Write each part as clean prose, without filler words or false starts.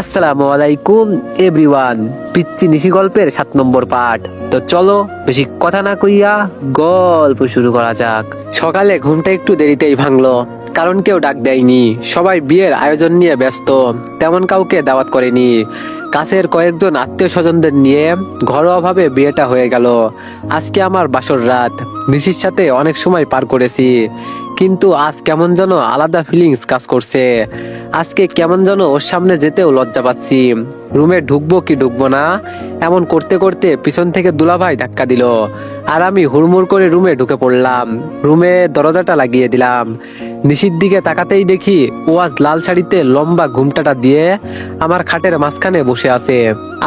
আসসালামু আলাইকুম এভরিওয়ান। পিচ্চি নিশি গল্পের 7 নম্বর পার্ট। তো চলো বেশি কথা না কইয়া গল্প শুরু করা যাক। সকালে ঘুমটা একটু দেরিতেই ভাঙলো, কারণ কেউ ডাক দেয়নি। সবাই বিয়ের আয়োজন নিয়ে ব্যস্ত, তেমন কাউকে দাওয়াত করেনি। কাছের কয়েকজন আত্মীয় স্বজনদের নিয়ে ঘরোয়াভাবে বিয়েটা হয়ে গেল। আজকে আমার বাসর রাত। নিশির সাথে অনেক সময় পার করেছি, কিন্তু আজ কেমন যেন আলাদা ফিলিংস কাজ করছে। আজকে কেমন যেন ওর সামনে যেতেও লজ্জা পাচ্ছি। রুমে ঢুকবো কি ঢুকবো না এমন করতে করতে পিছন থেকে দুলাভাই ধাক্কা দিল, আর আমি হুড়মুড় করে রুমে ঢুকে পড়লাম। রুমে দরজাটা লাগিয়ে দিলাম। নিশির দিকে তাকাতেই দেখি ও আজ লাল শাড়িতে লম্বা ঘুমটাটা দিয়ে আমার খাটের মাঝখানে বসে আছে।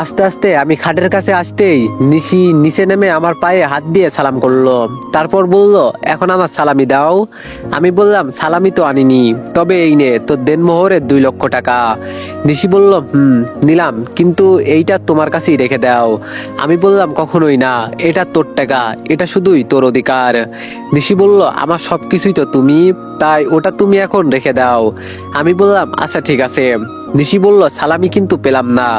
আস্তে আস্তে আমি খাটের কাছে আসতেই নিশি নিচে নেমে আমার পায়ে হাত দিয়ে সালাম করলো। তারপর বলল, এখন আমার সালামি দাও। আমি বললাম, সালামি তো আনিনি, তবে এই নে তোর দেনমোহরের 2 লক্ষ টাকা। নিশি বলল, নিলাম, কিন্তু এইটা তোমার কাছেই রেখে দাও। আমি বললাম, কখনোই না, এটা তোর টাকা, এটা শুধুই তোর অধিকার। নিশি বলল, আমার সবকিছুই তো তুমি, তাই ওটা তুমি এখন রেখে দাও। আমি বললাম, আচ্ছা ঠিক আছে। নিশি বলল, সালামি কিন্তু পেলাম না।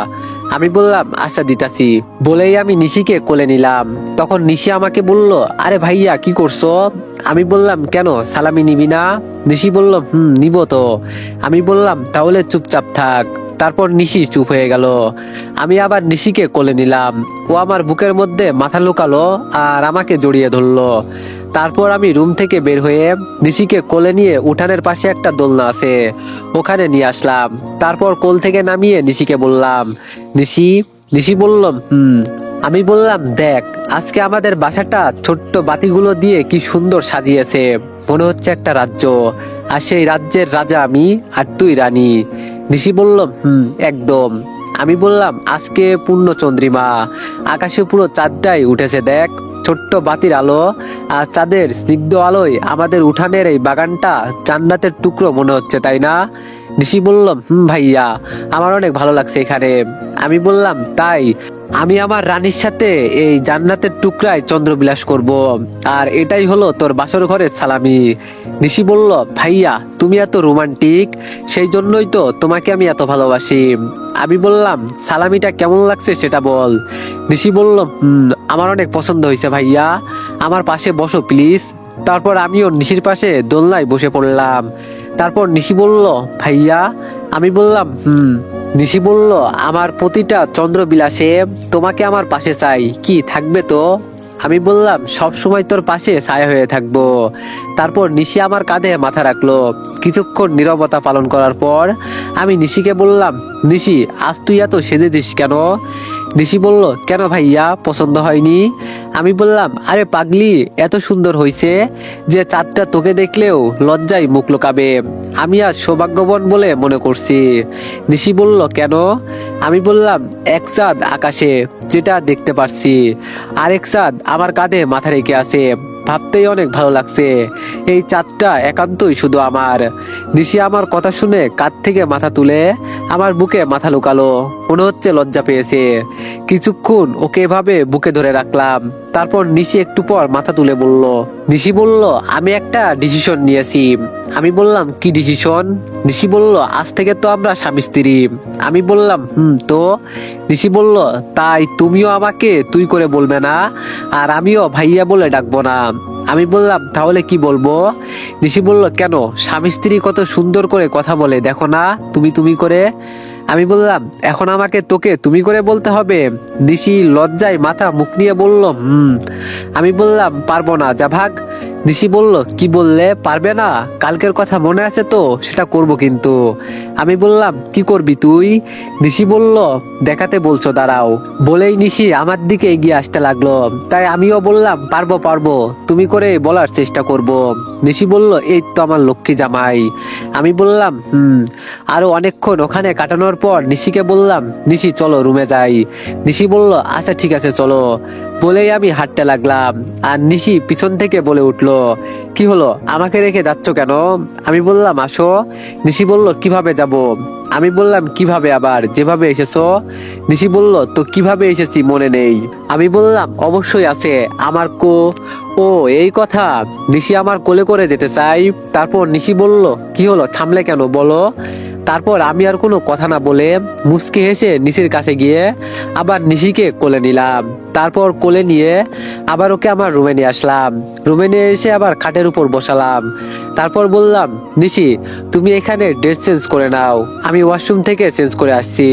আমি বললাম, আচ্ছা দিতাছি বলেই আমি নিশিকে কোলে নিলাম। তখন নিশি আমাকে বলল, আরে ভাইয়া কি করছো? আমি বললাম, কেন সালামি নিবি না? নিশি বলল, নিব তো। আমি বললাম, তাহলে চুপচাপ থাক। তারপর নিশি চুপ হয়ে গেল। আমি আবার নিশিকে কোলে নিলাম। ও আমার বুকের মধ্যে মাথা লুকালো আর আমাকে জড়িয়ে ধরলো। তারপর আমি রুম থেকে বের হয়ে নিশিকে কোলে নিয়ে উঠানের পাশে একটা দোলনা আছে, ওখানে নিয়ে আসলাম। তারপর কোল থেকে নামিয়ে নিশিকে বললাম, নিশি। নিশি বলল, আমি বললাম, দেখ আজকে আমাদের বাসাটা ছোট্ট বাতিগুলো দিয়ে কি সুন্দর সাজিয়েছে, মনে হচ্ছে একটা রাজ্য। আর সেই রাজ্যের রাজা আমি, আর তুই রানী। নিশি বলল, একদম। আমি বললাম, আজকে পূর্ণ চন্দ্রিমা, আকাশে পুরো চাঁদটাই উঠেছে, দেখ ছোট্ট বাতির আলো আর চাঁদের স্নিগ্ধ আলোয় আমাদের উঠানের এই বাগানটা জান্নাতের টুকরো মনে হচ্ছে, তাই না? নিশি বলল, ভাইয়া, আমার অনেক ভালো লাগছে এখানে। আমি বললাম, তাই আমি আমার রানীর সাথে এই জান্নাতের টুকরায় চন্দ্রবিলাস করব, আর এটাই হলো তোর বাসর ঘরের সালামি। নিশি বলল, ভাইয়া তুমি এত রোমান্টিক, সেই জন্যই তো তোমাকে আমি এত ভালোবাসি। আমি বললাম, সালামিটা কেমন লাগছে সেটা বল। নিশি বলল, আমার অনেক পছন্দ হয়েছে ভাইয়া, আমার পাশে বসো প্লিজ। তারপর আমিও নিশির পাশে দোলনায় বসে পড়লাম। তারপর নিশি বলল, ভাইয়া। আমি বললাম, নিশি বলল, আমার প্রতিটা চন্দ্রবিলাসে তোমাকে আমার পাশে চাই, কি থাকবে তো? আমি বললাম, সব সময় তোর পাশে ছায়া হয়ে থাকবো। তারপর নিশি আমার কাঁধে মাথা রাখলো। কিছুক্ষণ নীরবতা পালন করার পর আমি নিশিকে বললাম, নিশি আজ তুই এত সেজেছিস কেন? নিশি বলল, কেন ভাইয়া, পছন্দ হয়নি? আমি বললাম, আরে পাগলি, এত সুন্দর হইছে যে চাঁদটা তোকে দেখলেও লজ্জায় মুখ লুকাবে। আমি আজ সৌভাগ্যবান বলে মনে করছি। নিশি বলল, কেন? আমি বললাম, এক চাঁদ আকাশে যেটা দেখতে পারছি, আরেক চাঁদ আমার কাঁধে মাথা রেখে আছে, ভাবতেই অনেক ভালো লাগছে। এই চাঁদটা একান্তই শুধু আমার। নিশি আমার কথা শুনে কাঁধ থেকে মাথা তুলে আমার বুকে মাথা লুকালো, মনে হচ্ছে লজ্জা পেয়েছে। কিছুক্ষণ ওকে এভাবে বুকে ধরে রাখলাম। তারপর নিশি একটু পর মাথা তুলে বলল, নিশি বলল, আমি একটা ডিসিশন নিয়েছি। আমি বললাম, কি ডিসিশন? নিশি বলল, আজ থেকে তো আমরা স্বামী স্ত্রী। আমি বললাম, তো? নিশি বলল, তাই তুমিও আমাকে তুই করে বলবে না, আর আমিও ভাইয়া বলে ডাকবো না। আমি বললাম, তাহলে কি বলবো? নিশি বলল, কেন, স্বামী স্ত্রী কত সুন্দর করে কথা বলে, দেখো না, তুমি তুমি করে। আমি বললাম, এখন আমাকে তোকে তুমি করে বলতে হবে? নিশি লজ্জায় মাথা মুখ নিয়ে বলল, আমি বললাম, পারবো না, যা ভাগ। নিশি বলল, কি বললে, পারবে না? কালকের কথা মনে আছে তো, সেটা করব কিন্তু। আমি বললাম, কি করবি তুই? নিশি বলল, দেখাতে বলছো, দাঁড়াও। বলেই নিশি আমার দিকে এগিয়ে আসতে লাগলো। তাই আমিও বললাম, পারবো পারবো, তুমি করে বলার চেষ্টা করব। নিশি বলল, এই তো আমার লক্ষ্মী জামাই। আমি বললাম, আরো অনেকক্ষণ ওখানে কাটানোর পর নিশিকে বললাম, নিশি চলো রুমে যাই। নিশি বলল, আচ্ছা ঠিক আছে চলো। বলেই আমি হাঁটতে লাগলাম, আর নিশি পিছন থেকে বলে উঠলো, কি হলো, আমাকে রেখে যাচ্ছ কেন? আমি বললাম, আসো। নিশি বলল, কিভাবে যাব? আমি বললাম, কিভাবে আবার, যেভাবে এসেছো। নিশি বলল, তো কিভাবে এসেছি মনে নেই? আমি বললাম, অবশ্যই আছে, আমার ও এই কথা। নিশি আমার কোলে করে যেতে চাই। তারপর নিশি বলল, কি হলো, থামলে কেন বলো। তারপর আমি আর কোনো কথা না বলে মুচকি হেসে নিশির কাছে গিয়ে আবার নিশিকে কোলে নিলাম। তারপর কোলে নিয়ে আবার ওকে আমার রুমে নিয়ে আসলাম। রুমে নিয়ে এসে আবার খাটের উপর বসালাম। তারপর বললাম, নিশি তুমি এখানে ড্রেস চেঞ্জ করে নাও, আমি ওয়াশরুম থেকে চেঞ্জ করে আসছি।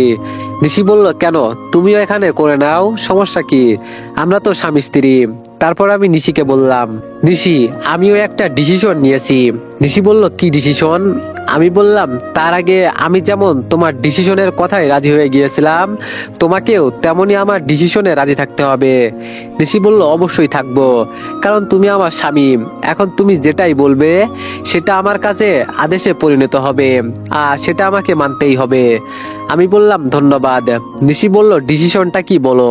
নিশি বলল, কেন, তুমিও এখানে করে নাও, সমস্যা কি, আমরা তো স্বামী স্ত্রী। তারপর আমি নিশিকে বললাম, নিশি আমিও একটা ডিসিশন নিয়েছি। নিশি বলল, কি ডিসিশন। আমি বললাম, তার আগে আমি যেমন তোমার ডিসিশনের কথায় রাজি হয়ে গিয়েছিলাম, তোমাকেও তেমনই আমার ডিসিশনে রাজি থাকতে হবে। নিশি বলল, অবশ্যই থাকবো, কারণ তুমি আমার স্বামী। এখন তুমি যেটাই বলবে সেটা আমার কাছে আদেশে পরিণত হবে, আর সেটা আমাকে মানতেই হবে। আমি বললাম, ধন্যবাদ। নিশি বলল, ডিসিশনটা কি বলো।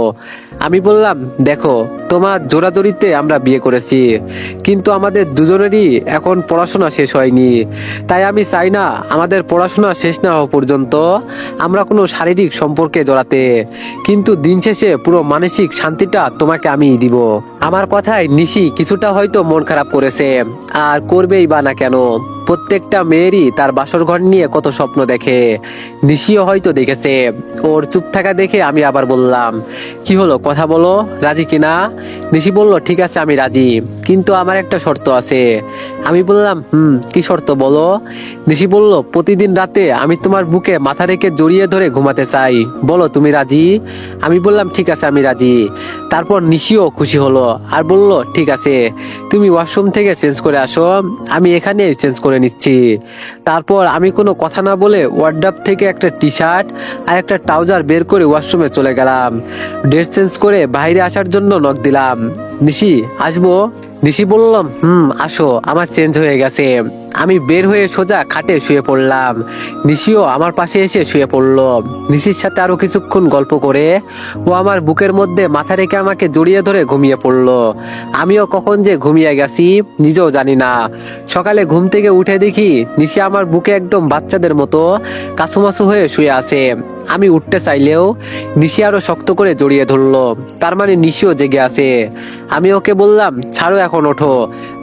আমি বললাম, দেখো, তোমার জোরাজোরিতে আমরা বিয়ে করেছি, কিন্তু আমাদের দুজনেরই এখন পড়াশোনা শেষ হয়নি। তাই আমি চাই না আমাদের পড়াশোনা শেষ না হওয়া পর্যন্ত আমরা কোনো শারীরিক সম্পর্কে জড়াতে, কিন্তু দিন শেষে পুরো মানসিক শান্তিটা তোমাকে আমি দিব। আমার কথায় নিশি কিছুটা হয়তো মন খারাপ করেছে, আর করবেই বা না কেন। প্রত্যেকটা মেয়েরই তার বাসর ঘর নিয়ে কত স্বপ্ন দেখে, নিশিও হয়তো দেখেছে। ওর চুপ থাকা দেখে আমি আবার বললাম, কি হলো, কথা বলো, রাজি কিনা। নিশি বলল, ঠিক আছে আমি রাজি, কিন্তু আমার একটা শর্ত আছে। আমি বললাম, কি শর্ত বলো। নিশি বলল, প্রতিদিন রাতে আমি তোমার বুকে মাথা রেখে জড়িয়ে ধরে ঘুমাতে চাই, বলো তুমি রাজি। আমি বললাম, ঠিক আছে আমি রাজি। তারপর নিশিও খুশি হলো আর বলল, ঠিক আছে, তুমি ওয়াশরুম থেকে চেঞ্জ করে আসো, আমি এখানে চেঞ্জ করে নিচ্ছি। তারপর আমি কোনো কথা না বলে ওয়ার্ডরোব থেকে একটা টি শার্ট আর একটা ট্রাউজার বের করে ওয়াশরুমে চলে গেলাম। ড্রেস চেঞ্জ করে বাইরে আসার জন্য নক দিলাম, নিশি আসবো। নিশি বললাম, আসো, আমার চেঞ্জ হয়ে গেছে। আমি বের হয়ে সোজা খাটে শুয়ে পড়লাম। নিশিও আমার পাশে এসে শুয়ে পড়লো। নিশির সাথে আরো কিছুক্ষণ গল্প করে ও আমার বুকের মধ্যে মাথা রেখে আমাকে জড়িয়ে ধরে ঘুমিয়ে পড়লো। আমিও কখন যে ঘুমিয়ে গেছি নিজেও জানি না। সকালে ঘুম থেকে উঠে দেখি নিশি আমার বুকে একদম বাচ্চাদের মতো কাছুমাছু হয়ে শুয়ে আছে। আমি উঠতে চাইলেও নিশি আরো শক্ত করে জড়িয়ে ধরলো, তার মানে নিশিও জেগে আছে। আমি ওকে বললাম, ছাড়ো এখন, ওঠো,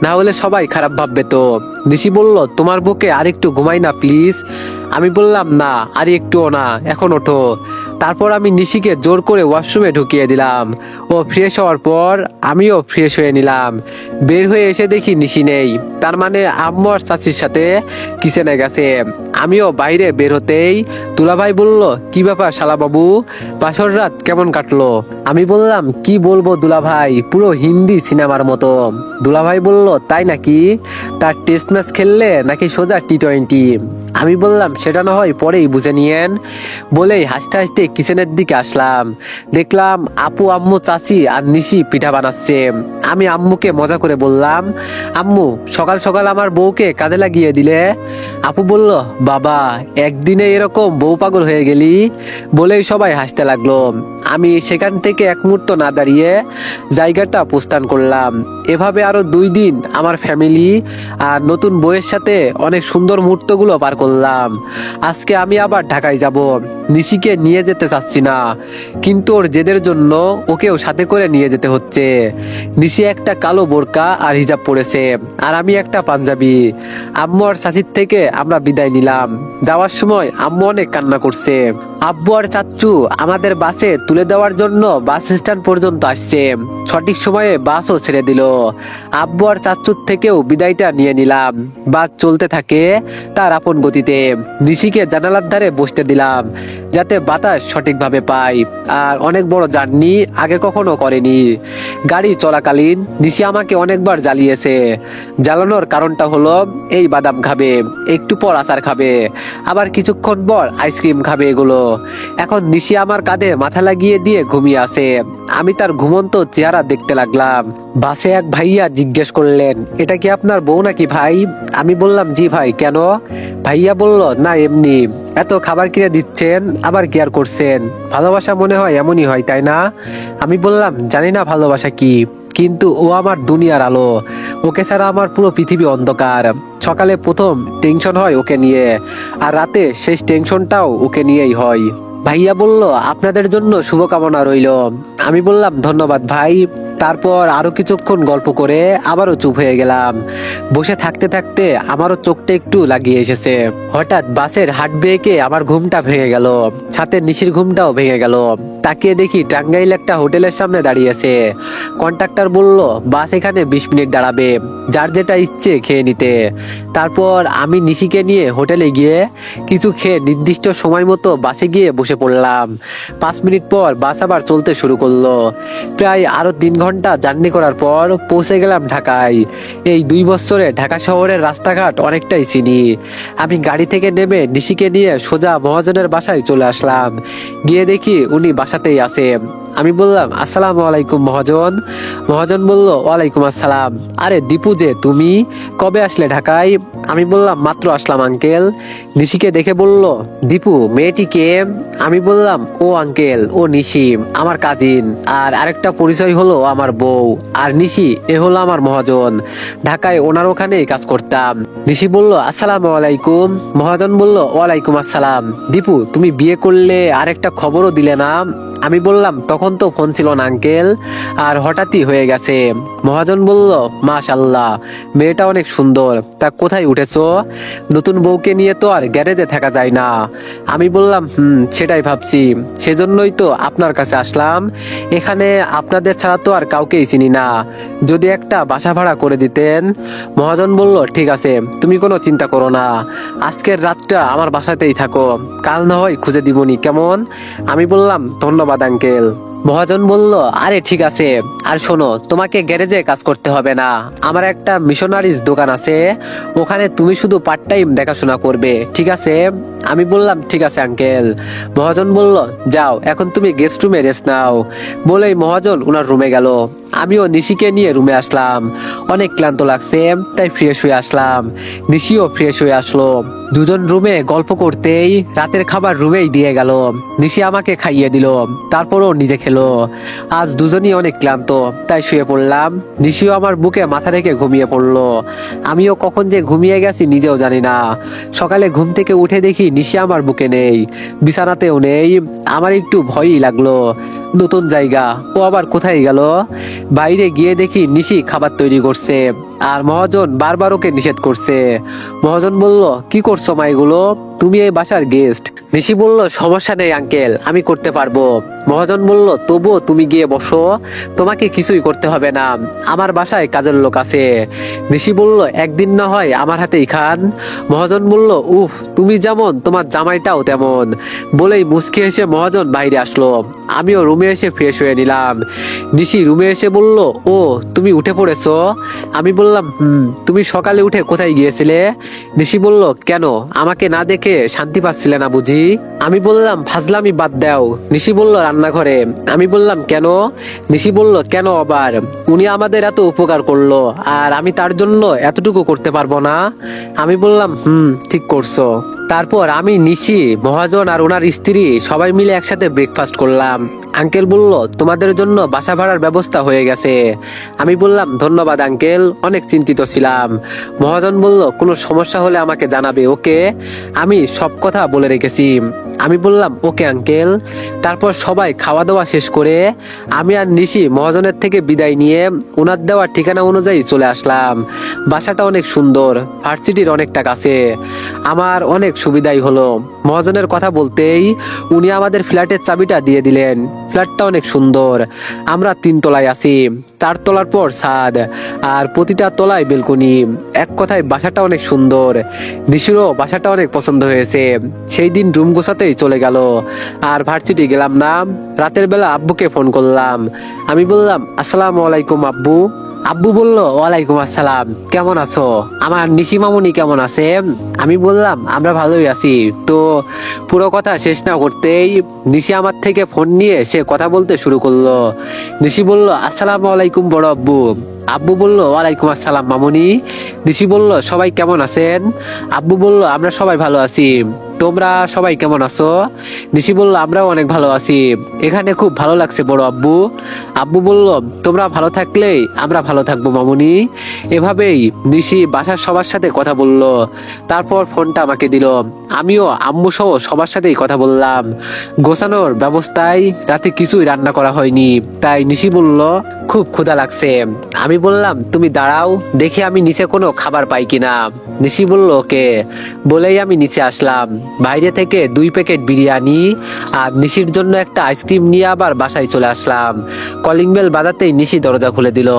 না হলে সবাই খারাপ ভাববে তো। নিশি বলল, তোমার বুকে আরেকটু ঘুমাই না প্লিজ। আমি বললাম, না আর একটুও না, এখন ওঠো। তারপর আমি নিশিকে জোর করে ওয়াশরুমে ঢুকিয়ে দিলাম। ও ফ্রেশ হওয়ার পর আমিও ফ্রেশ হয়ে নিলাম। বের হয়ে এসে দেখি নিশি নেই, তার মানে আম্মু আর চাচির সাথে কিচেনে গেছে। আমিও বাইরে বের হতেই দুলাভাই বলল, কি ব্যাপার শালা বাবু, বাসর রাত কেমন কাটলো। আমি বললাম, কি বলবো দুলাভাই, পুরো হিন্দি সিনেমার মতো। দুলাভাই বলল, তাই নাকি, তার টেস্ট ম্যাচ খেললে নাকি সোজা টি-20। আমি বললাম, সেটা না হয় পরেই বুঝে নিয়েন। বলেই হাসতে হাসতে কিচেনের দিকে আসলাম। দেখলাম আপু, আম্মু, চাচি আর নিশি পিঠা বানাচ্ছে। আমি আম্মুকে মজা করে বললাম, আম্মু, সকাল সকাল আমার বউকে কাজে লাগিয়ে দিলে। আপু বলল, বাবা, একদিনে এরকম বউ পাগল হয়ে গেলি। বলেই সবাই হাসতে লাগলো। আমি সেখান থেকে এক মুহূর্ত না দাঁড়িয়ে জায়গাটা প্রস্থান করলাম। এভাবে আরো 2 দিন আমার ফ্যামিলি আর নতুন বউয়ের সাথে অনেক সুন্দর মুহূর্তগুলো পার করলাম। আজকে আমি আবার ঢাকায় যাব। নিশিকে নিয়ে যেতে চাচ্ছি না, কিন্তু ওর জেদের জন্য ওকেও সাথে করে নিয়ে যেতে হচ্ছে। নিশি একটা কালো বোরকা আর হিজাব পরেছে, আর আমি একটা পাঞ্জাবি। আম্মু আর চাচির থেকে আমরা বিদায় নিলাম। যাওয়ার সময় আম্মু অনেক কান্না করছে। আব্বু আর চাচ্চু আমাদের বাসে তুলে দেওয়ার জন্য বাস স্ট্যান্ড পর্যন্ত আসছে। সঠিক সময়ে বাসও ছেড়ে দিল। আব্বু আর চাচ্চুর থেকেও বিদায়টা নিয়ে নিলাম। বাস চলতে থাকে তার আপন গতিতে। নিশিকে জানালার ধারে বসতে দিলাম, যাতে বাতাস সঠিকভাবে পাই। আর অনেক বড় জার্নি আগে কখনো করেনি। গাড়ি চলাকালীন নিশি আমাকে অনেকবার জ্বালিয়েছে। জ্বালানোর কারণটা হলো, এই বাদাম খাবে, একটু পর আচার খাবে, আবার কিছুক্ষণ পর আইসক্রিম খাবে, এগুলো। এখন নিশি আমার কাঁধে মাথা লাগিয়ে দিয়ে ঘুমিয়ে আছে। আমি তার ঘুমন্ত চেহারা দেখতে লাগলাম। বাসে এক ভাইয়া জিজ্ঞেস করলেন, এটা কি আপনার বউ নাকি ভাই। আমি বললাম, জি ভাই, কেন। ভাইয়া বলল, না এমনি। এত খাবার কিনে দিচ্ছেন, আবার কেয়ার করছেন, ভালোবাসা মনে হয় এমনই হয়, তাই না। আমি বললাম, জানি না ভালোবাসা কি, কিন্তু ও আমার দুনিয়ার আলো। ওকে ছাড়া আমার পুরো পৃথিবী অন্ধকার। সকালে প্রথম টেনশন হয় ওকে নিয়ে, আর রাতে শেষ টেনশনটাও ওকে নিয়েই হয়। ভাইয়া বলল, আপনাদের জন্য শুভকামনা রইল। আমি বললাম, ধন্যবাদ ভাই। তারপর আরো কিছুক্ষণ গল্প করে আবারও চুপ হয়ে গেলাম। বসে থাকতে থাকতে আমারও চোখটা একটু লাগিয়ে এসেছে। হঠাৎ বাসের হার্ট ব্রেকে আমার ঘুমটা ভেঙে গেল, সাথে নিশির ঘুমটাও ভেঙে গেল। তাকিয়ে দেখি টাঙ্গাইল একটা হোটেলের সামনে দাঁড়িয়েছে। কন্ট্রাক্টর বলল বাস এখানে 20 মিনিট দাঁড়াবে, যার যেটা ইচ্ছে খেয়ে নিতে। তারপর আমি নিশিকে নিয়ে হোটেলে গিয়ে কিছু খেয়ে নির্দিষ্ট সময় মতো বাসে গিয়ে বসে পড়লাম। 5 মিনিট পর বাস আবার চলতে শুরু করলো। প্রায় আরো 3 ঘন্টা জার্নি করার পর পৌঁছে গেলাম ঢাকায়। এই 2 বছরে ঢাকা শহরের রাস্তাঘাট অনেকটাই চিনি। আমি গাড়ি থেকে নেমে নিশিকে নিয়ে সোজা মহাজনের বাসায় চলে আসলাম। গিয়ে দেখি উনি বাসাতেই আছে। আমি বললাম আসসালামু আলাইকুম মহাজন। মহাজন বলল ওয়ালাইকুম আসসালাম। আরে দীপু যে, তুমি কবে আসলে ঢাকায়? আমি বললাম মাত্র আসলাম আঙ্কেল। নিশিকে দেখে বলল দীপু মেয়েটি কে? আমি বললাম ও আঙ্কেল, ও নিশি আমার কাজিন, আর আরেকটা পরিচয় হলো আমার বউ। আর নিশি এ হলো আমার মহাজন, ঢাকায় ওনার ওখানেই কাজ করতাম। নিশি বলল আসসালামু আলাইকুম। মহাজন বলল ওয়ালাইকুম আসসালাম। দীপু তুমি বিয়ে করলে, আরেকটা খবরও দিলে না? আমি বললাম তখন তো ফোন ছিল না আঙ্কেল, আর হঠাৎই হয়ে গেছে। মহাজন বলল মাশাআল্লাহ, মেয়েটা অনেক সুন্দর। তা কোথায় উঠেছো? নতুন বউকে নিয়ে তো আর গ্যারেজে থাকা যায় না। আমি বললাম সেটাই ভাবছি, সেজন্যই তো আপনার কাছে আসলাম। এখানে আপনাদের ছাড়া তো আর কাউকেই চিনি না, যদি একটা বাসা ভাড়া করে দিতেন। মহাজন বলল ঠিক আছে, তুমি কোনো চিন্তা করো না, আজকের রাতটা আমার বাসাতেই থাকো, কাল না হয় খুঁজে দিবনি, কেমন? আমি বললাম ধন্যবাদ আঙ্কেল। মহাজন বলল আরে ঠিক আছে, আর শোনো তোমাকে গ্যারেজে কাজ করতে হবে না, আমার একটা মিশনারিজ দোকান আছে, ওখানে তুমি শুধু পার্ট টাইম দেখাশোনা করবে, ঠিক আছে? আমি বললাম ঠিক আছে আঙ্কেল। মহাজন বলল যাও এখন তুমি গেস্ট রুমে রেস্ট নাও। বলেই মহাজন ওনার রুমে গেল। আমিও নিশিকে নিয়ে রুমে আসলাম। অনেক ক্লান্ত লাগছে, তাই ফ্রেশ হয়ে আসলাম। নিশিও ফ্রেশ হয়ে আসলো। দুজন রুমে গল্প করতেই রাতের খাবার রুমেই দিয়ে গেল। নিশি আমাকে খাইয়ে দিল, তারপরও নিজে খেলো। আজ দুজনই অনেক ক্লান্ত, তাই শুয়ে পড়লাম। নিশিও আমার বুকে মাথা রেখে ঘুমিয়ে পড়লো। আমিও কখন যে ঘুমিয়ে গেছি নিজেও জানি না। সকালে ঘুম থেকে উঠে দেখি নিশি আমার বুকে নেই, বিছানাতেও নেই। আমার একটু ভয়ই লাগলো, নতুন জায়গা, ও আবার কোথায় গেল? বাইরে গিয়ে দেখি নিশি খাবার তৈরি করছে, আর মহাজন বারবার ওকে নিষেধ করছে। মহাজন বলল কি করছো মা এগুলো? তুমি এই বাসার গেস্ট। নিশি বলল সমস্যা নেই আঙ্কেল, আমি করতে পারবো। মহাজন বলল তবুও তুমি গিয়ে বসো, তোমাকে কিছুই করতে হবে না, আমার বাসায় কাজের লোক আছে। নিশি বলল একদিন না হয় আমার হাতেই খান। মহাজন বলল উফ, তুমি যেমন তোমার জামাইটাও তেমন। বলেই মুচকি এসে মহাজন বাইরে আসলো। আমিও রুমে এসে ফ্রেশ হয়ে নিলাম। নিশি রুমে এসে বলল ও তুমি উঠে পড়েছো? আমি বললাম তুমি সকালে উঠে কোথায় গিয়েছিলে? নিশি বলল কেন, আমাকে না দেখে শান্তি পাচ্ছিলে না বুঝি? আমি বললাম ফাজলামি বাদ দাও। নিশি বলল রান্নাঘরে। আমি বললাম কেন? নিশি বলল কেন আবার, উনি আমাদের এত উপকার করলো, আর আমি তার জন্য এতটুকু করতে পারবো না? আমি বললাম ঠিক করছো। তারপর আমি নিশি, মহাজন আর ওনার স্ত্রী সবাই মিলে একসাথে ব্রেকফাস্ট করলাম। আঙ্কেল বলল তোমাদের জন্য বাসা ভাড়ার ব্যবস্থা হয়ে গেছে। আমি বললাম ধন্যবাদ আঙ্কেল, অনেক চিন্তিত ছিলাম। মহাজন বলল কোনো সমস্যা হলে আমাকে জানাবে, ওকে? আমি সব কথা বলে রেখেছি। আমি বললাম ওকে আঙ্কেল। তারপর সবাই খাওয়া দাওয়া শেষ করে আমি আর নিশি মহাজনের থেকে বিদায় নিয়ে ওনার দেওয়ার ঠিকানা অনুযায়ী চলে আসলাম। বাসাটা অনেক সুন্দর, ভার্সিটির অনেকটা কাছে, আমার অনেক সুবিধাই হলো। মহাজনের কথা বলতেই উনি আমাদের ফ্ল্যাটের চাবিটা দিয়ে দিলেন। ফ্ল্যাটটা অনেক সুন্দর, আমরা 3 তলায় আছি, 4 তলার পর ছাদ, আর প্রতিটা তলায় বেলকনি। এক কথায় বাসাটা অনেক সুন্দর। নিশিরও বাসাটা অনেক পছন্দ হয়েছে। সেই দিন রুম গোছাতেই চলে গেল, আর ভার্সিটি গেলাম না। রাতের বেলা আব্বুকে ফোন করলাম। আমি বললাম আসসালামু আলাইকুম আব্বু। আব্বু বলল ওয়ালাইকুম আসসালাম, কেমন আছো? আমার নিশি মামুনি কেমন আছে? আমি বললাম আমরা ভালোই আছি। তো পুরো কথা শেষ না করতেই নিশি আমার থেকে ফোন নিয়ে সে কথা বলতে শুরু করলো। নিশি বলল আসসালামু আলাইকুম বড় আব্বু। আব্বু বলল ওয়ালাইকুম আসসালাম মামুনি। নিশি বলল সবাই কেমন আছেন? আব্বু বলল আমরা সবাই ভালো আছি। তোমরা সবাই কেমন আছো? নিশি বলল, আমরাও অনেক ভালো আছি, এখানে খুব ভালো লাগছে বড় আব্বু। আব্বু বলল, তোমরা ভালো থাকলেই আমরা ভালো থাকবো মামুনি। এভাবেই নিশি বাসার সবার সাথে কথা বলল। তারপর ফোনটা আমাকে দিল। আমিও আম্মু সহ সবার সাথেই কথা বললাম। গোছানোর ব্যবস্থায় রাতে কিছুই রান্না করা হয়নি, তাই নিশি বলল, খুব ক্ষুধা লাগছে। আমি বললাম, তুমি দাঁড়াও, দেখি আমি নিচে কোনো খাবার পাই কিনা। নিশি বলল, ওকে। বলেই আমি নিচে আসলাম। বাইরে থেকে 2 প্যাকেট বিরিয়ানি আর নিশির জন্য একটা আইসক্রিম নিয়ে আবার বাসায় চলে আসলাম। কলিং বেল বাজাতেই নিশি দরজা খুলে দিল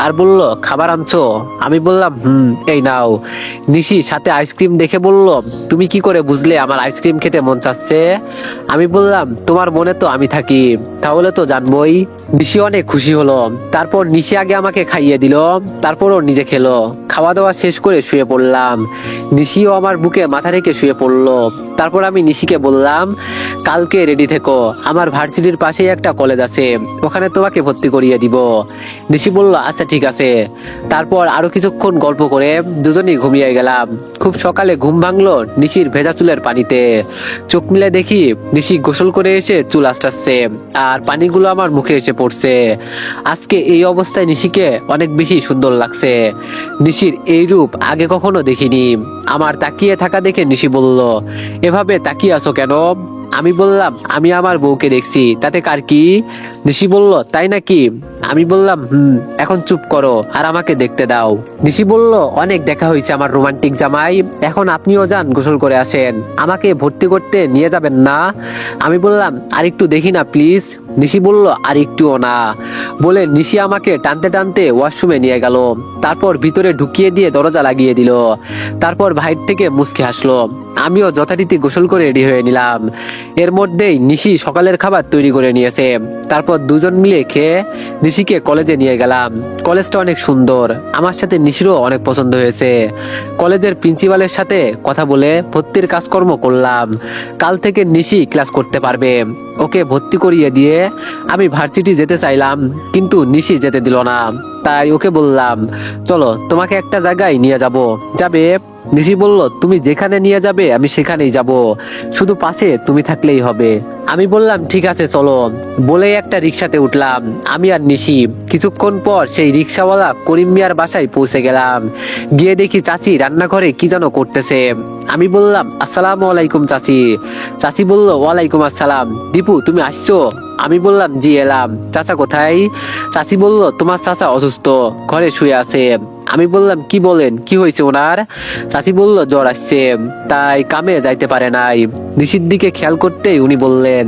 আর বলল, খাবার আনছো? আমি বললাম, এই নাও। নিশি সাথে আইসক্রিম দেখে বলল, তুমি কি করে বুঝলে আমার আইসক্রিম খেতে মন চাচ্ছে? আমি বললাম, তোমার মনে তো আমি থাকি, তাহলে তো জানবই। নিশি অনেক খুশি হলো। তারপর নিশি আগে আমাকে খাইয়ে দিল, তারপর ও নিজে খেলো। খাওয়া দাওয়া শেষ করে শুয়ে পড়লাম। নিশিও আমার বুকে মাথা রেখে শুয়ে পড়লো। তারপর আমি নিশিকে বললাম, কালকে রেডি থেকো, আমার ভার্সিটির পাশেই একটা কলেজ আছে, ওখানে তোমাকে ভর্তি করিয়ে দিব। নিশি বলল, আচ্ছা ঠিক আছে। তারপর আরো কিছুক্ষণ গল্প করে দুজনেই ঘুমিয়ে গেলাম। খুব সকালে ঘুম ভাঙলো নিশির ভেজা চুলের পানিতে। চোখ মিলে দেখি নিশি গোসল করে এসে চুল আঁচড়াচ্ছে আর পানিগুলো আমার মুখে এসে পড়ছে। আজকে এই অবস্থায় নিশিকে অনেক বেশি সুন্দর লাগছে। নিশির এই রূপ আগে কখনো দেখিনি। আমার তাকিয়ে থাকা দেখে নিশি বলল, এভাবে তাকিয়ে আছো কেন? আমি বললাম, আমি আমার বউকে দেখছি, তাতে কার কি? নিশি বলল, তাই নাকি? আমি বললাম, এখন চুপ করো আর আমাকে দেখতে দাও। নিশি বলল, অনেক দেখা হয়েছে আমার রোমান্টিক জামাই, এখন আপনিও যান গোসল করে আসেন, আমাকে ভর্তি করতে নিয়ে যাবেন না? আমি বললাম, আর একটু দেখি না প্লিজ। নিশি বলল, আর একটুও না। বলে নিশি আমাকে টানতে টানতে ওয়াশরুমে নিয়ে গেল। তারপর ভিতরে ঢুকিয়ে দিয়ে দরজা লাগিয়ে দিল। তারপর বাইরে থেকে মুচকি হাসলো। আমিও যথারীতি গোসল করে রেডি হয়ে নিলাম। এর মধ্যেই নিশি সকালের খাবার তৈরি করে নিয়েছে। তারপর দুজন মিলে খেয়ে নিশিকে কলেজে নিয়ে গেলাম। কলেজটা অনেক সুন্দর, আমার সাথে নিশিরও অনেক পছন্দ হয়েছে। কলেজের প্রিন্সিপালের সাথে কথা বলে ভর্তির কাজকর্ম করলাম। কাল থেকে নিশি ক্লাস করতে পারবে। ওকে ভর্তি করিয়ে দিয়ে আমি ভার্সিটি যেতে চাইলাম, কিন্তু নিশি যেতে দিল না। তাই ওকে বললাম, চলো তোমাকে একটা জায়গায় নিয়ে যাব, যাবে? নিশি বলল, তুমি যেখানে নিয়ে যাবে আমি সেখানেই যাব, শুধু পাশে তুমি থাকলেই হবে। আমি বললাম, ঠিক আছে চলো। বলে একটা রিক্সাতে উঠলাম আমি আর নিশি। কিছুক্ষণ পর সেই রিক্সাওয়ালা করিম মিয়ার বাসায় পৌঁছে গেলাম। গিয়ে দেখি চাচি রান্নাঘরে কি যেন করতেছে। আমি বললাম, আসসালামু আলাইকুম চাচি। চাচি বলল, ওয়ালাইকুম আসসালাম। দীপু তুমি আসছো? আমি বললাম, জি এলাম। চাচা কোথায়? চাচি বলল, তোমার চাচা অসুস্থ, ঘরে শুয়ে আছে। আমি বললাম, কি বলেন, কি হয়েছে ওনার? চাচি বলল, জ্বর আসছে, তাই কামে যাইতে পারে নাই। নিশির দিকে খেয়াল করতেই উনি বললেন,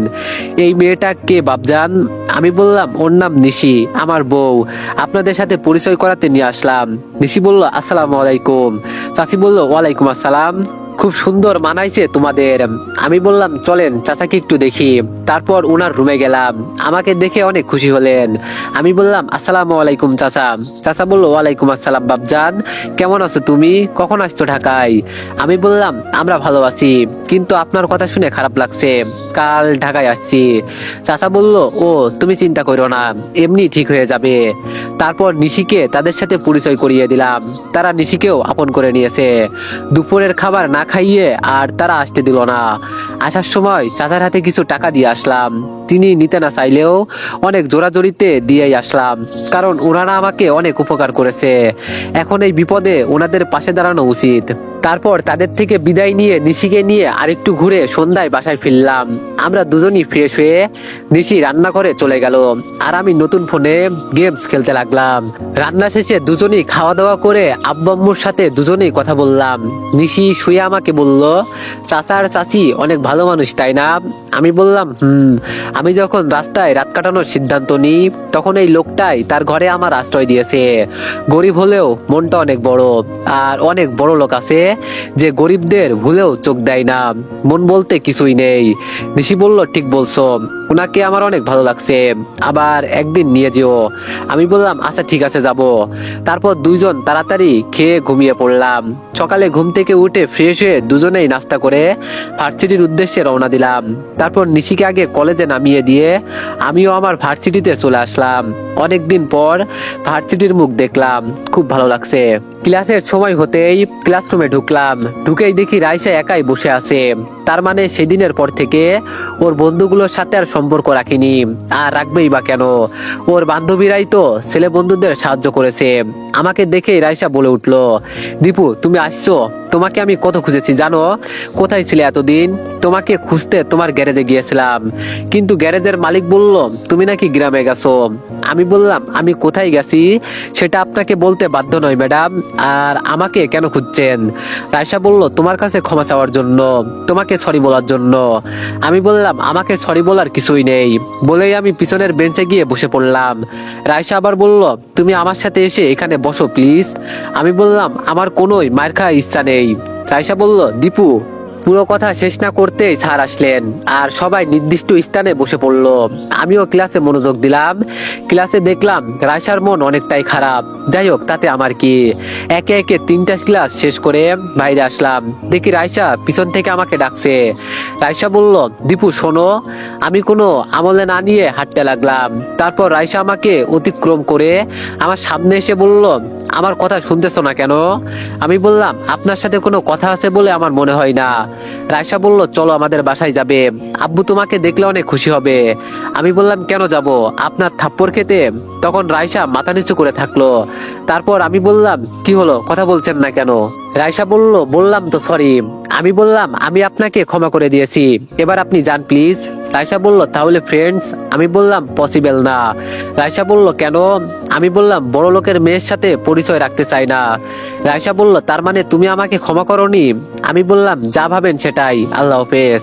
এই মেয়েটা কে বাপজান? আমি বললাম, ওর নাম নিশি, আমার বউ, আপনাদের সাথে পরিচয় করাতে নিয়ে আসলাম। নিশি বলল, আসসালামু আলাইকুম। চাচি বলল, ওয়ালাইকুম আসসালাম, খুব সুন্দর মানাইছে তোমাদের। আমি বললাম, চলেন চাচাকে একটু দেখি। তারপর ওনার রুমে গেলাম। আমাকে দেখে অনেক খুশি হলেন। আমি বললাম, আসসালামু আলাইকুম চাচা। চাচা বলল, ওয়ালাইকুম আসসালাম বাপজান, কেমন আছো তুমি? কখন আসছো ঢাকায়? আমি বললাম, আমরা ভালো আছি, কিন্তু আপনার কথা শুনে খারাপ লাগছে, কাল ঢাকায় আসছি। চাচা বলল, ও তুমি চিন্তা করো না, এমনি ঠিক হয়ে যাবে। তারপর নিশিকে তাদের সাথে পরিচয় করিয়ে দিলাম। তারা নিশিকেও আপন করে নিয়েছে। দুপুরের খাবার না খাইয়ে আর তারা আসতে দিল না। আসার সময় চাচার হাতে কিছু টাকা দিয়ে আসলাম। তিনি নিতে না চাইলেও অনেক জোরাজোরিতে দিয়েই আসলাম, কারণ ওনারা আমাকে অনেক উপকার করেছে। এখন এই বিপদে ওনাদের পাশে দাঁড়ানো উচিত। তারপর তাদের থেকে বিদায় নিয়ে নিশিকে নিয়ে আরেকটু ঘুরে সন্ধ্যায় বাসায় ফিরলাম। আমরা দুজনই ফ্রেশ হয়ে নিশি রান্না করে চলে গেল আর আমি নতুন ফোনে গেমস খেলতে লাগলাম। রান্না শেষে দুজনই খাওয়া দাওয়া করে আব্বু আম্মুর সাথে দুজনেই কথা বললাম। নিশি শুয়ে আমাকে বলল, চাচা আর চাচি অনেক ভালো মানুষ তাই না? আমি বললাম, আমি যখন রাস্তায় রাত কাটানোর সিদ্ধান্ত নিই তখন এই লোকটাই তার ঘরে আমার আশ্রয় দিয়েছে। গরিব হলেও মনটা অনেক বড়, আর অনেক বড় লোক আছে যে গরিবদের ভুলেও চোখ দেয় না, মন বলতে কিছুই নেই। নিশি বলল, ঠিক বলছো, ওনাকে আমার অনেক ভালো লাগছে, আবার একদিন নিয়ে যেও। আমি বললাম, আচ্ছা ঠিক আছে যাব। তারপর দুইজন তাড়াতাড়ি খেয়ে ঘুমিয়ে পড়লাম। সকালে ঘুম থেকে উঠে ফ্রেশ হয়ে দুজনেই নাস্তা করে ভার্সিটির উদ্দেশ্যে রওনা দিলাম। তারপর নিশিকে আগে কলেজে নামিয়ে দিয়ে আমিও আমার ভার্সিটিতে চলে আসলাম। অনেকদিন পর ভার্সিটির মুখ দেখলাম, খুব ভালো লাগছে। ক্লাসের সময় হতেই ক্লাসরুমে ঢুকলাম। ঢুকেই দেখি রাইসা একাই বসে আছে। তার মানে সেদিনের পর থেকে ওর বন্ধুগুলোর সাথে আর সম্পর্ক রাখিনি, আর রাখবেই বা কেন? ওর বান্ধবীরাই তো ছেলে বন্ধুদের সাহায্য করেছে। আমাকে দেখেই রাইসা বলে উঠলো, দীপু তুমি আসছো? তোমাকে আমি কত খুঁজেছি জানো? কোথায় ছিলে এতদিন? তোমাকে খুঁজতে তোমার গ্যারেজে গিয়েছিলাম, কিন্তু গ্যারেজের মালিক বলল তুমি নাকি গ্রামে গেছো। আমি বললাম আমি কোথায় গেছি সেটা আপনাকে বলতে বাধ্য নয় ম্যাডাম, আর আমাকে কেন খুঁজছেন? রাইসা বলল তোমার কাছে ক্ষমা চাওয়ার জন্য, তোমাকে সরি বলার জন্য। আমি বললাম আমাকে সরি বলার কিছুই নেই, বলেই আমি পিছনের বেঞ্চে গিয়ে বসে পড়লাম। রাইসা আবার বলল তুমি আমার সাথে এসে এখানে বসো প্লিজ। আমি বললাম আমার কোনোই মার খাওয়ার ইচ্ছা নেই। রাইসা বলল দীপু। পুরো কথা শেষ না করতেই স্যার আসলেন, আর সবাই নির্দিষ্ট স্থানে বসে পড়লো। আমিও ক্লাসে মনোযোগ দিলাম। ক্লাসে দেখলাম রাইসার মন অনেকটাই খারাপ। যাই হোক তাতে আমার কি, একে একে 3টা ক্লাস শেষ করে বাইরে আসলাম। দেখি রাইসা পিছন থেকে আমাকে ডাকছে। রাইসা বলল দীপু শোনো। আমি কোনো আমলে না নিয়ে হাঁটতে লাগলাম। তারপর রাইসা আমাকে অতিক্রম করে আমার সামনে এসে বলল আমার কথা শুনতেছো না কেন? আমি বললাম আপনার সাথে কোনো কথা আছে বলে আমার মনে হয় না। রাইসা বলল চলো আমাদের বাসায় যাবে, আব্বু তোমাকে দেখলে অনেক খুশি হবে। আমি বললাম কেন যাব? আপনার থাপ্পড় খেতে? তখন রাইসা মাথা নিচু করে থাকলো। তারপর আমি বললাম কি হলো, কথা বলছেন না কেন? রাইসা বলল বললাম তো সরি। আমি বললাম আমি আপনাকে ক্ষমা করে দিয়েছি, এবার আপনি যান প্লিজ। রাইসা বলল তাহলে ফ্রেন্ডস? আমি বললাম পসিবল না। রাইসা বলল কেন? আমি বললাম বড় লোকের মেয়ের সাথে পরিচয় রাখতে চাই না। রাইসা বলল তার মানে তুমি আমাকে ক্ষমা করনি? আমি বললাম যা ভাবেন সেটাই, আল্লাহ হাফেজ।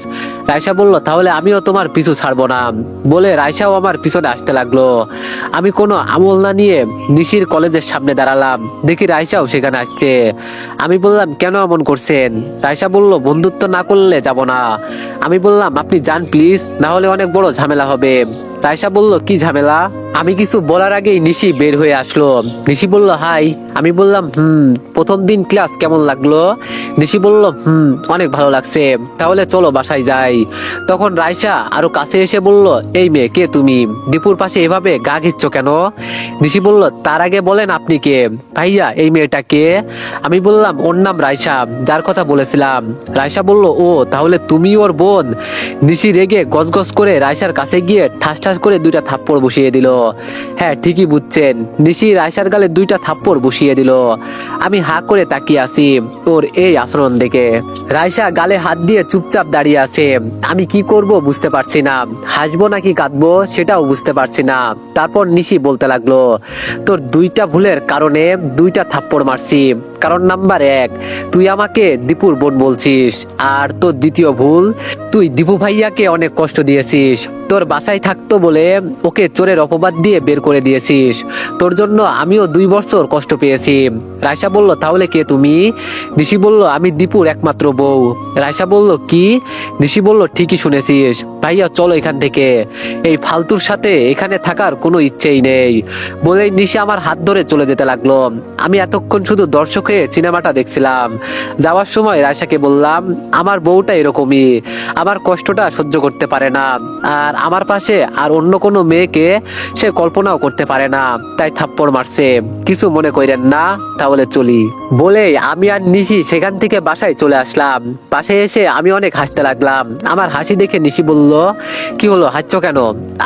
রাইসা বলল তাহলে আমিও তোমার পিছু ছাড়বো না, বলে রাইসাও আমার পিছনে আসতে লাগলো। আমি কোনো আমল না নিয়ে নিশির কলেজের সামনে দাঁড়ালাম। দেখি রাইসাও সেখানে আসছে। আমি বললাম কেন এমন করছেন? রাইসা বলল বন্ধুত্ব না করলে যাব না। আমি বললাম আপনি যান প্লিজ, না হলে অনেক বড় ঝামেলা হবে। রাইসা বলল কি ঝামেলা? আমি কিছু বলার আগেই নিশি বের হয়ে আসলো। নিশি বলল হাই। আমি বললাম প্রথম দিন ক্লাস কেমন লাগলো? নিশি বলল অনেক ভালো লাগছে, তাহলে চলো বাসায় যাই। তখন রাইসা আরো কাছে এসে বলল এই মেয়ে কে তুমি? দীপুর পাশে এভাবে গা ঘিচ্ছ কেন? নিশি বলল তার আগে বলেন আপনি কে? ভাইয়া এই মেয়েটা কে? আমি বললাম ওর নাম রাইসা, যার কথা বলেছিলাম। রাইসা বলল ও তাহলে তুমি ওর বোন? নিশি রেগে গজগজ করে রাইসার কাছে গিয়ে ঠাস ঠাস করে 2টা থাপ্পড় বসিয়ে দিল। হ্যাঁ ঠিকই বুঝছেন, নিশি রাইসার গালে 2টা থাপ্পড় বসিয়ে দিল। আমি হা করে তাকিয়ে আছি ওর এই আচরণ দেখে। রাইসা গালে হাত দিয়ে চুপচাপ দাঁড়িয়ে আছে। আমি কি করব বুঝতে পারছি না, হাসবো নাকি কাঁদবো সেটাও বুঝতে পারছি না। তারপর নিশি বলতে লাগলো তোর 2টা ভুলের কারণে 2টা থাপ্পড় মারছি। কারণ নাম্বার 1 তুই আমাকে দীপুর বোন বলছিস, আর তোর দ্বিতীয় ভুল তুই দীপু ভাইয়াকে অনেক কষ্ট দিয়েছিস। তোর বাসায় থাকতো বলে ওকে চোরের অপবাদ দিয়ে বের করে দিয়েছিস। তোর জন্য আমিও 2 বছর কষ্ট পেয়েছি। রাইসা বলল তাহলে কে তুমি? নিশি বলল আমি দীপুর একমাত্র বউ। রাইসা বলল কি? নিশি বলল ঠিকই শুনেছিস। ভাইয়া চলো এখান থেকে, এই ফালতুর সাথে এখানে থাকার কোনো ইচ্ছেই নেই। বলেই নিশি আমার হাত ধরে চলে যেতে লাগলো। আমি এতক্ষণ শুধু দর্শক হয়ে সিনেমাটা দেখছিলাম। যাওয়ার সময় রাইসাকে বললাম আমার বউটা এরকমই, আমার কষ্টটা সহ্য করতে পারে না, আর আমার পাশে আর অন্য কোনো মেয়েকে সে কল্পনাও করতে পারে না, তাই থাপ্পড় মারছে। কিছু মনে করেন না, তাহলে চলি। বলে আমি আর নিশি সেখান থেকে বাসায় চলে আসলাম। পাশে এসে আমি অনেক হাসতে লাগলাম। আমার হাসি দেখে নিশি বলল কি হলো, হাসছো কেন?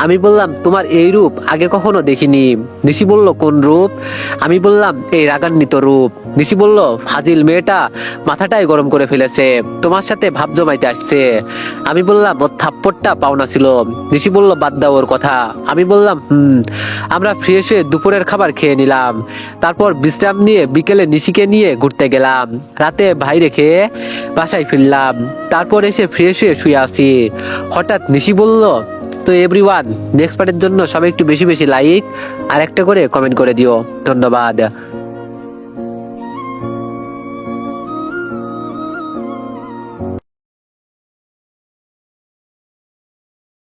আমি বললাম তোমার এই রূপ আগে কখনো দেখিনি। নিশি বলল কোন রূপ? আমি বললাম এই রাগান্বিত রূপ। নিশি বলল ফাজিল মেয়েটা মাথাটাই গরম করে ফেলেছে, তোমার সাথে ভাব জমাইতে আসছে। আমি বললাম ওর থাপ্পড়টা পাওনা ছিল। নিশি বলল বাদ দাও ওর কথা। আমি বললাম আমরা ফ্রেশ হয়ে দুপুরের খাবার খেয়ে নিলাম। তারপর বিশ্রাম নিয়ে বিকেলে নিশিকে নিয়ে ঘুরতে গেলাম। রাতে বাইরে খেয়ে বাসায় ফিরলাম। তারপর এসে ফ্রেশ হয়ে শুয়ে আসি। হঠাৎ নিশি বলল তো এভরিওয়ান, নেক্সট পার্টের জন্য সবাই একটু বেশি বেশি লাইক আর একটা করে কমেন্ট করে দিও। ধন্যবাদ।